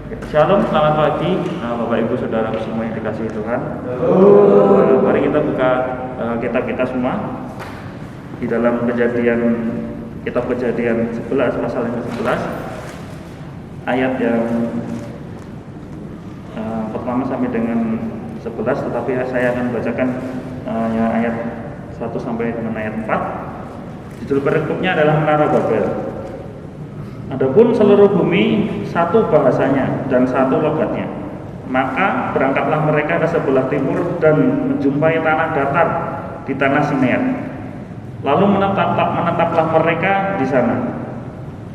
Shalom, selamat pagi Bapak Ibu Saudara semua yang dikasihi Tuhan. Mari kita buka kitab kita semua di dalam kitab Kejadian 11 pasal yang ke-11 ayat yang pertama sampai dengan 11, tetapi saya akan bacakan ayat 1 sampai dengan ayat 4. Judul perikopnya adalah Menara Babel. Adapun seluruh bumi satu bahasanya dan satu logatnya, maka berangkatlah mereka ke sebelah timur dan menjumpai tanah datar di tanah Sinear. Lalu menetaplah mereka di sana.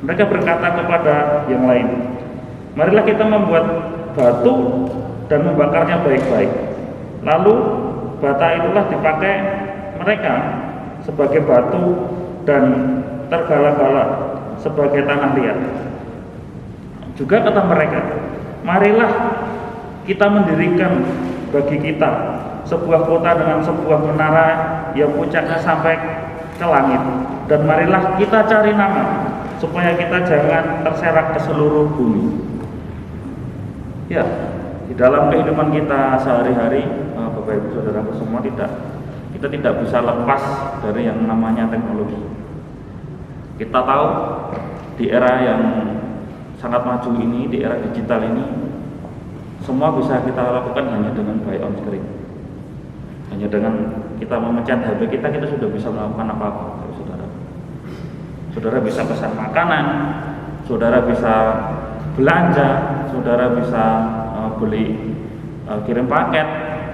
Mereka berkata kepada yang lain, marilah kita membuat batu dan membakarnya baik-baik. Lalu bata itulah dipakai mereka sebagai batu dan tergala-gala sebagai tanah liat. Juga kata mereka, marilah kita mendirikan bagi kita sebuah kota dengan sebuah menara yang puncaknya sampai ke langit, dan marilah kita cari nama supaya kita jangan terserak ke seluruh bumi. Ya, di dalam kehidupan kita sehari-hari, Bapak Ibu Saudara semua, kita tidak bisa lepas dari yang namanya teknologi. Kita tahu di era yang sangat maju ini, di era digital ini, semua bisa kita lakukan hanya dengan by on screen. Hanya dengan kita memencet HP kita sudah bisa melakukan apa-apa, saudara. Saudara bisa pesan makanan, saudara bisa belanja, saudara bisa beli kirim paket,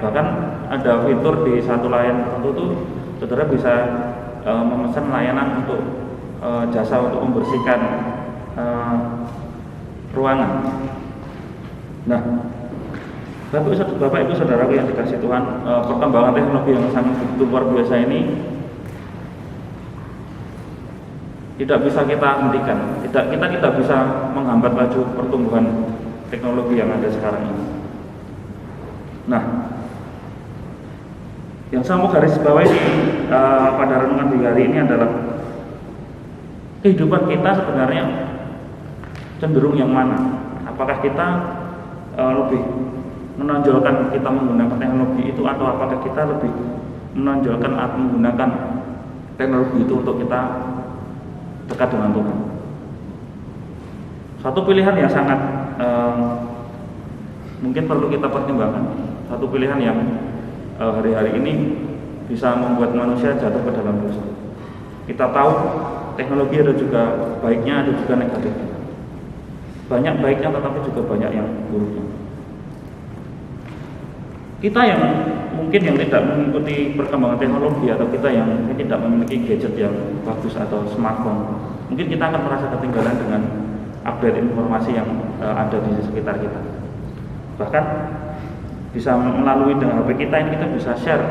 bahkan ada fitur di satu layanan tertentu tuh, saudara bisa memesan layanan untuk jasa untuk membersihkan ruangan. Nah, Bapak Ibu Saudaraku yang dikasihi Tuhan, perkembangan teknologi yang sangat begitu luar biasa ini tidak bisa kita hentikan. Kita tidak bisa menghambat laju pertumbuhan teknologi yang ada sekarang ini. Nah, yang saya mau garis bawahi pada renungan di hari ini adalah kehidupan kita sebenarnya cenderung yang mana? Apakah kita lebih menonjolkan kita menggunakan teknologi itu, atau apakah kita lebih menonjolkan atau menggunakan teknologi itu untuk kita dekat dengan Tuhan? Satu pilihan yang sangat mungkin perlu kita pertimbangkan. Satu pilihan yang hari-hari ini bisa membuat manusia jatuh ke dalam dosa. Kita tahu teknologi ada juga baiknya, ada juga negatifnya. Banyak baiknya tetapi juga banyak yang buruknya. Kita yang tidak mengikuti perkembangan teknologi, atau kita yang mungkin tidak memiliki gadget yang bagus atau smartphone, mungkin kita akan merasa ketinggalan dengan update informasi yang ada di sekitar kita. Bahkan bisa melalui dengan HP kita ini, kita bisa share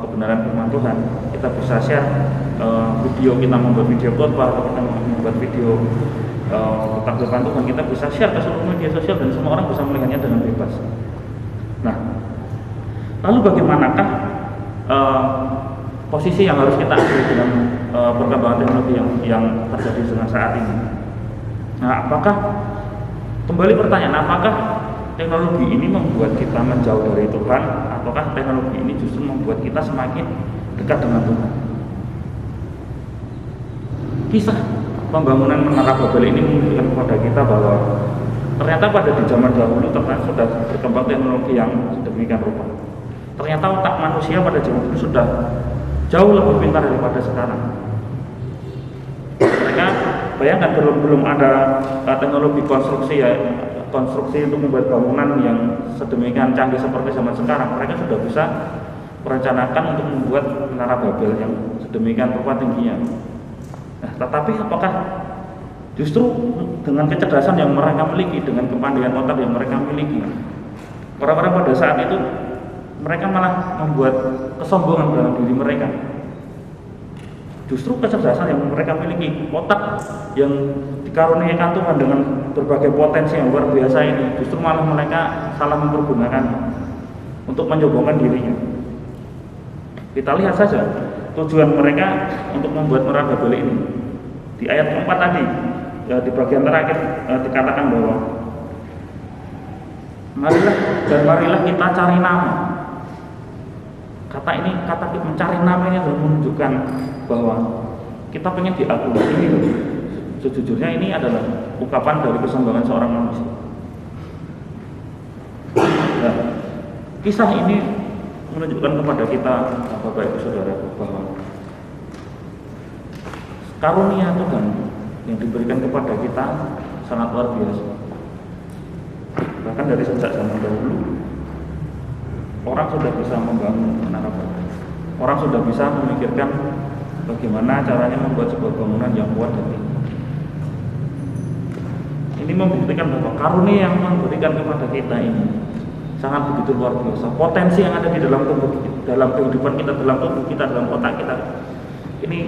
kebenaran firman Tuhan. Kita bisa share video, kita membuat video khotbah, atau kita membuat video tentang firman Tuhan, kita bisa share ke seluruh media sosial dan semua orang bisa melihatnya dengan bebas. Nah, lalu bagaimanakah posisi yang harus kita ambil dalam perkembangan teknologi yang terjadi dengan saat ini? Nah, kembali pertanyaan, apakah teknologi ini membuat kita menjauh dari Tuhan, ataukah teknologi ini justru membuat kita semakin dekat dengan Tuhan? Kisah pembangunan Menara Babel ini menunjukkan kepada kita bahwa ternyata di zaman dahulu ternyata sudah berkembang teknologi yang sedemikian rupa. Ternyata otak manusia pada zaman dulu sudah jauh lebih pintar daripada sekarang. Mereka bayangkan, belum ada teknologi konstruksi untuk membuat bangunan yang sedemikian canggih seperti zaman sekarang. Mereka sudah bisa merencanakan untuk membuat Menara Babel yang sedemikian rupa tingginya. Nah, tetapi apakah justru dengan kecerdasan yang mereka miliki, dengan kepandaian otak yang mereka miliki, orang-orang pada saat itu mereka malah membuat kesombongan dalam diri mereka? Justru kecerdasan yang mereka miliki, otak yang dikaruniakan Tuhan dengan berbagai potensi yang luar biasa ini, justru malah mereka salah mempergunakan untuk menyombongkan dirinya. Kita lihat saja tujuan mereka untuk membuat Menara Babel ini. Di ayat 4 tadi, ya, di bagian terakhir dikatakan bahwa marilah kita cari nama. Kata mencari nama ini adalah menunjukkan bahwa kita pengen diakui. Ini sejujurnya ini adalah ungkapan dari persembahan seorang manusia. Nah, kisah ini menunjukkan kepada kita, Bapak Ibu Saudara, bahwa karunia Tuhan yang diberikan kepada kita sangat luar biasa. Bahkan dari sejak zaman dahulu, orang sudah bisa membangun menara Babel. Orang sudah bisa memikirkan bagaimana caranya membuat sebuah bangunan yang kuat dan tinggi. Ini membuktikan bahwa karunia yang Tuhan berikan kepada kita ini sangat begitu luar biasa. Potensi yang ada di dalam tubuh kita, dalam kehidupan kita, dalam tubuh kita, dalam otak kita, ini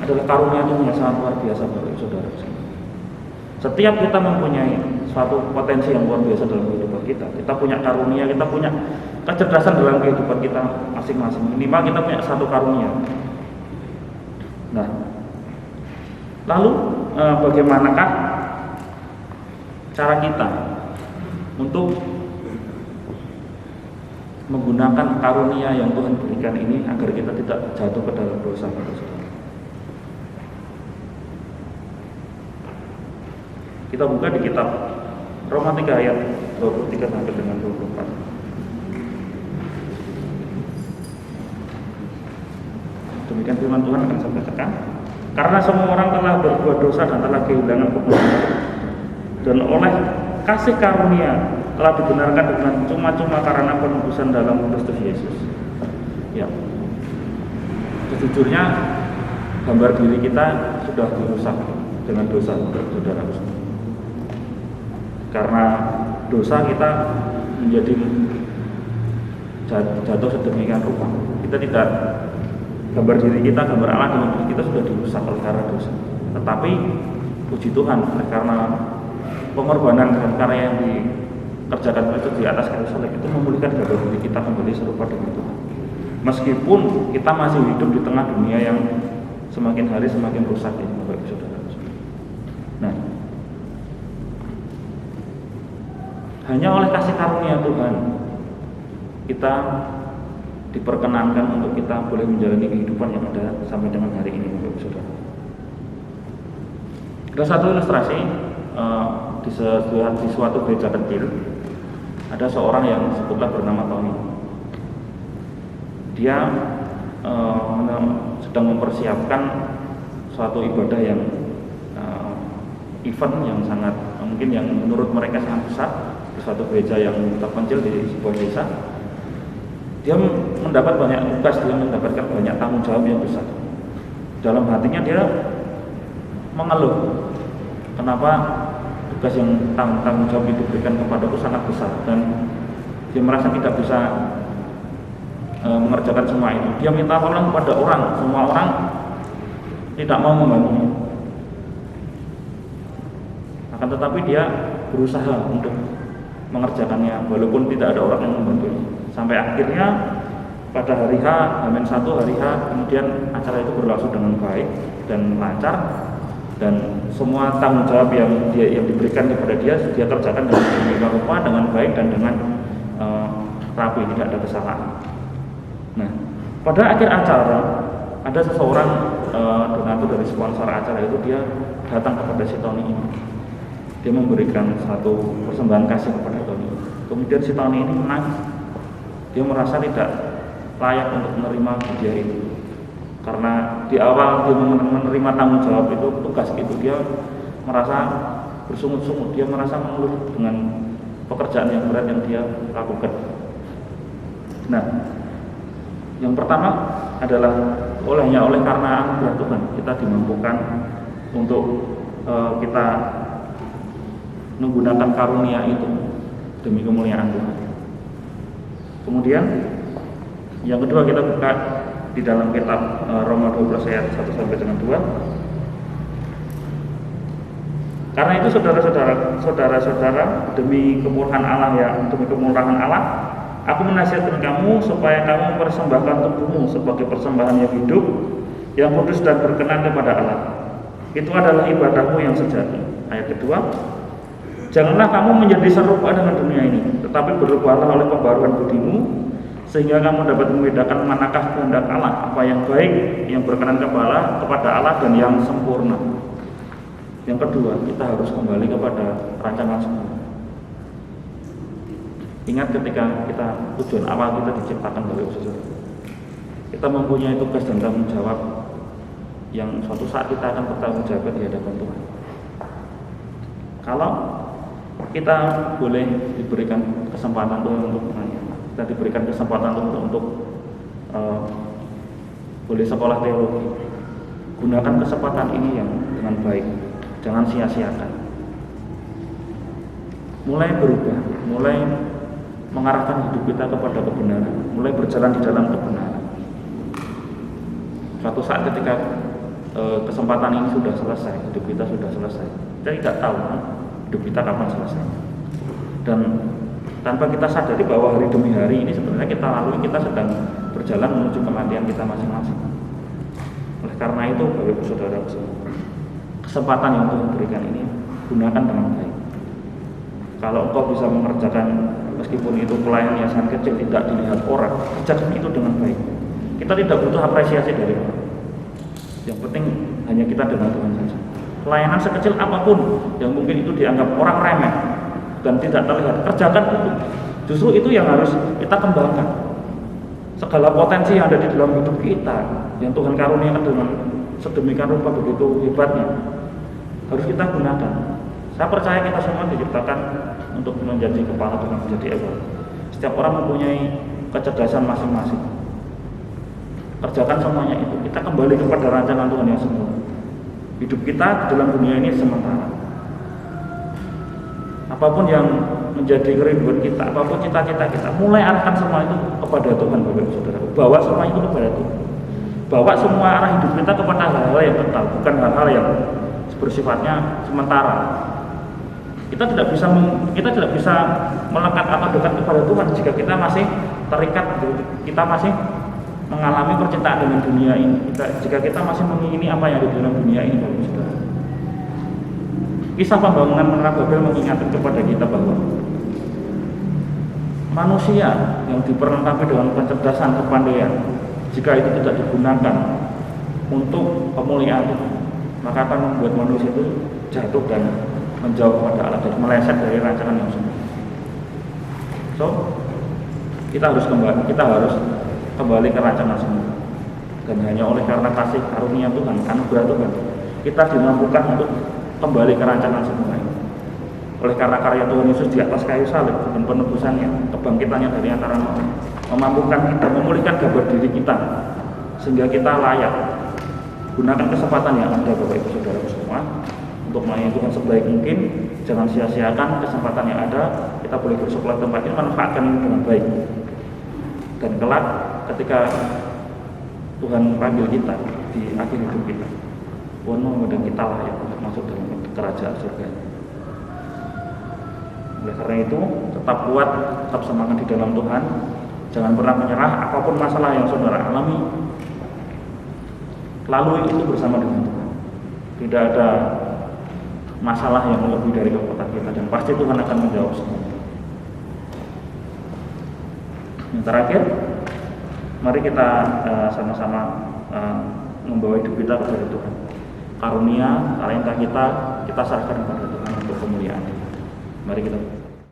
adalah karunia Tuhan yang sangat luar biasa, Bapak Ibu Saudara. Setiap kita mempunyai suatu potensi yang luar biasa dalam kehidupan kita. Kita punya karunia, kita punya kecerdasan dalam kehidupan kita masing-masing. Minimal kita punya satu karunia. Nah, lalu bagaimanakah cara kita untuk menggunakan karunia yang Tuhan berikan ini agar kita tidak jatuh ke dalam dosa, saudara? Kita buka di kitab Roma 3 ayat 23 sampai dengan 24. Demikian firman Tuhan akan saya bacakan. Karena semua orang telah berbuat dosa dan telah kehilangan kebenaran, dan oleh kasih karunia telah dibenarkan dengan cuma-cuma karena penebusan dalam Kristus Yesus. Ya, sejujurnya gambar diri kita sudah dirusak dengan dosa, saudara. Karena dosa kita menjadi jatuh sedemikian rupa. Kita tidak, gambar diri kita, gambar Allah dalam diri kita sudah dirusak oleh karena dosa. Tetapi puji Tuhan, karena pengorbanan dan karya yang dikerjakan Kristus di atas kayu salib itu memulihkan gambar diri kita kembali serupa dengan Tuhan. Meskipun kita masih hidup di tengah dunia yang semakin hari semakin rusak ini, Bapak Ibu Saudara. Nah, hanya oleh kasih karunia Tuhan kita diperkenankan untuk kita boleh menjalani kehidupan yang ada sampai dengan hari ini, Bapak Ibu Saudara. Ada satu ilustrasi di suatu gereja kecil. Ada seorang yang sebutlah bernama Tony. Dia sedang mempersiapkan suatu ibadah yang event yang sangat mungkin yang menurut mereka sangat besar di suatu gereja yang terpencil di sebuah desa. Dia mendapat banyak tugas, dia mendapatkan banyak tanggung jawab yang besar. Dalam hatinya dia mengeluh, kenapa tugas yang tanggung jawab itu diberikan kepadaku sangat besar, dan dia merasa tidak bisa mengerjakan semua itu. Dia minta tolong kepada orang, semua orang tidak mau membantunya. Akan tetapi dia berusaha untuk mengerjakannya walaupun tidak ada orang yang membantunya. Sampai akhirnya pada hari H, H-1 hari H, kemudian acara itu berlangsung dengan baik dan lancar, dan semua tanggung jawab yang diberikan kepada dia kerjakan dengan sedemikian rupa, dengan baik dan dengan rapi, tidak ada kesalahan. Nah, pada akhir acara ada seseorang donatur dari sponsor acara itu, dia datang kepada si Tony ini. Dia memberikan satu persembahan kasih kepada Tony. Kemudian si Tony ini menangis. Dia merasa tidak layak untuk menerima hadiah itu. Karena di awal dia menerima tanggung jawab itu, tugas itu, dia merasa bersungut-sungut, dia merasa mengeluh dengan pekerjaan yang berat yang dia lakukan. Nah, yang pertama adalah oleh karena anugerah Tuhan kita dimampukan untuk kita menggunakan karunia itu demi kemuliaan Tuhan. Kemudian yang kedua, kita buka di dalam kitab Roma 12 ayat 1 sampai dengan 2. Karena itu saudara-saudara, demi kemurahan Allah, aku menasihatkan kamu supaya kamu mempersembahkan tubuhmu sebagai persembahan yang hidup, yang kudus dan berkenan kepada Allah. Itu adalah ibadahmu yang sejati. Ayat kedua, Janganlah kamu menjadi serupa dengan dunia ini, tetapi berubahlah oleh pembaruan budimu, sehingga kamu dapat membedakan manakah kehendak Allah, apa yang baik, yang berkenan kepada Allah dan yang sempurna. Yang kedua, kita harus kembali kepada rancangan semula. Ingat ketika kita tujuan awal kita diciptakan Bapak Ibu Saudara, kita mempunyai tugas dan tanggung jawab yang suatu saat kita akan bertanggung jawab di hadapan Tuhan. Kalau kita boleh diberikan kesempatan Tuhan untuk menanya, kita diberikan kesempatan untuk boleh sekolah teologi, gunakan kesempatan ini yang dengan baik, jangan sia-siakan. Mulai berubah, mulai mengarahkan hidup kita kepada kebenaran, mulai berjalan di dalam kebenaran. Suatu saat ketika kesempatan ini sudah selesai, hidup kita sudah selesai, kita tidak tahu hidup kita kapan selesai. Dan tanpa kita sadari bahwa hari demi hari ini sebenarnya kita lalui, kita sedang berjalan menuju kematian kita masing-masing. Oleh karena itu, Bapak Ibu Saudara, kesempatan yang Tuhan berikan ini gunakan dengan baik. Kalau engkau bisa mengerjakan, meskipun itu pelayanan yang sangat kecil, tidak dilihat orang, kerjakan itu dengan baik. Kita tidak butuh apresiasi dari orang. Yang penting hanya kita dengan Tuhan saja. Pelayanan sekecil apapun yang mungkin itu dianggap orang remeh dan tidak terlihat, kerjakan itu. Justru itu yang harus kita kembangkan. Segala potensi yang ada di dalam hidup kita, yang Tuhan karuniakan dengan sedemikian rupa begitu hebatnya, harus kita gunakan. Saya percaya kita semua diciptakan untuk menjadi kepala, bukan menjadi ekor. Setiap orang mempunyai kecerdasan masing-masing. Kerjakan semuanya itu. Kita kembali kepada rancangan Tuhan yang sempurna. Hidup kita di dalam dunia ini sementara. Apapun yang menjadi kerinduan kita, apapun cita-cita kita, mulai arahkan semua itu kepada Tuhan, Bapak Ibu Saudara. Bawa semua itu kepada Tuhan. Bawa semua arah hidup kita kepada hal-hal yang kekal, bukan hal-hal yang bersifatnya sementara. Kita tidak bisa melekat atau dekat kepada Tuhan jika kita masih terikat, kita masih mengalami percintaan dengan dunia ini. Jika kita masih mengingini apa yang ada di dalam dunia ini, Bapak Saudara. Kisah pembangunan Menara Babel mengingatkan kepada kita bahwa manusia yang diperlengkapi dengan kecerdasan, kepandaian, jika itu tidak digunakan untuk kemuliaan Tuhan, maka akan membuat manusia itu jatuh dan menjauh pada Allah dan meleset dari rancangan yang sempurna. So, kita harus kembali ke rancangan semula. Dan hanya oleh karena kasih karunia Tuhan, anugerah Tuhan, kita dimampukan untuk kembali ke rancangan semula ini. Oleh karena karya Tuhan Yesus di atas kayu salib dan penebusannya, kebangkitannya dari antara maut, memampukan kita memulihkan gambar diri kita sehingga kita layak. Gunakan kesempatan yang ada, Bapak Ibu Saudara semua, untuk melayani Tuhan sebaik mungkin. Jangan sia-siakan kesempatan yang ada. Kita boleh bersekolah tempat ini, manfaatkan ini dengan baik. Dan kelak ketika Tuhan panggil kita di akhir hidup kita, Tuhan memandang kita layak untuk masuk dalam kerajaan surga. Oleh karena itu, tetap kuat, tetap semangat di dalam Tuhan. Jangan pernah menyerah apapun masalah yang saudara alami. Lalui itu bersama dengan Tuhan. Tidak ada masalah yang lebih dari kekuatan kita, dan pasti Tuhan akan menjawab semua. Yang terakhir, mari kita sama-sama membawa hidup kita kepada Tuhan. Karunia, talenta kita serahkan kepada Tuhan untuk kemuliaan. Mari kita